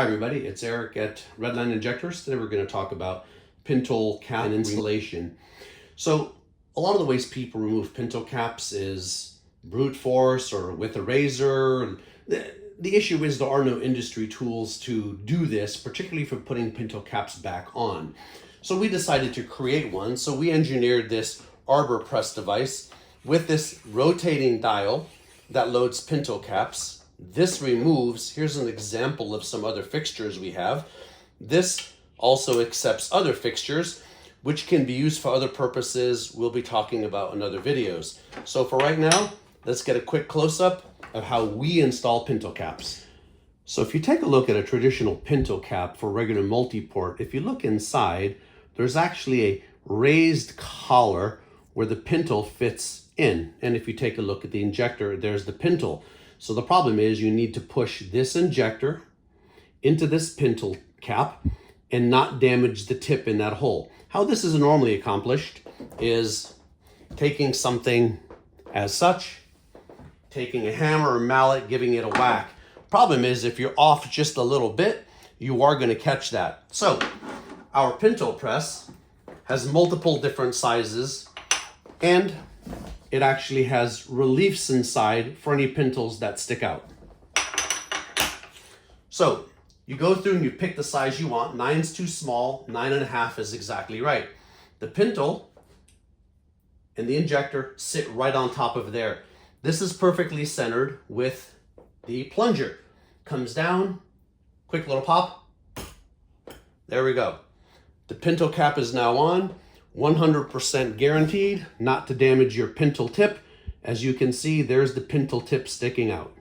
everybody, it's Eric at Redline Injectors. Today we're going to talk about pintle cap and installation. So a lot of the ways people remove pintle caps is brute force or with a razor. The issue is there are no industry tools to do this, particularly for putting pintle caps back on. So we decided to create one. So we engineered this arbor press device with this rotating dial that loads pintle caps. This removes, here's an example of some other fixtures we have. This also accepts other fixtures, which can be used for other purposes we'll be talking about in other videos. So for right now, let's get a quick close-up of how we install pintle caps. So if you take a look at a traditional pintle cap for regular multi-port, if you look inside, there's actually a raised collar where the pintle fits in. And if you take a look at the injector, there's the pintle. So the problem is you need to push this injector into this pintle cap and not damage the tip in that hole. How this is normally accomplished is taking something as such, taking a hammer or mallet, giving it a whack. Problem is if you're off just a little bit, you are going to catch that. So our pintle press has multiple different sizes, and it actually has reliefs inside for any pintles that stick out. So you go through and you pick the size you want. 9's too small, 9.5 is exactly right. The pintle and the injector sit right on top of there. This is perfectly centered with the plunger. Comes down, quick little pop. There we go. The pintle cap is now on. 100% guaranteed not to damage your pintle tip. As you can see, there's the pintle tip sticking out.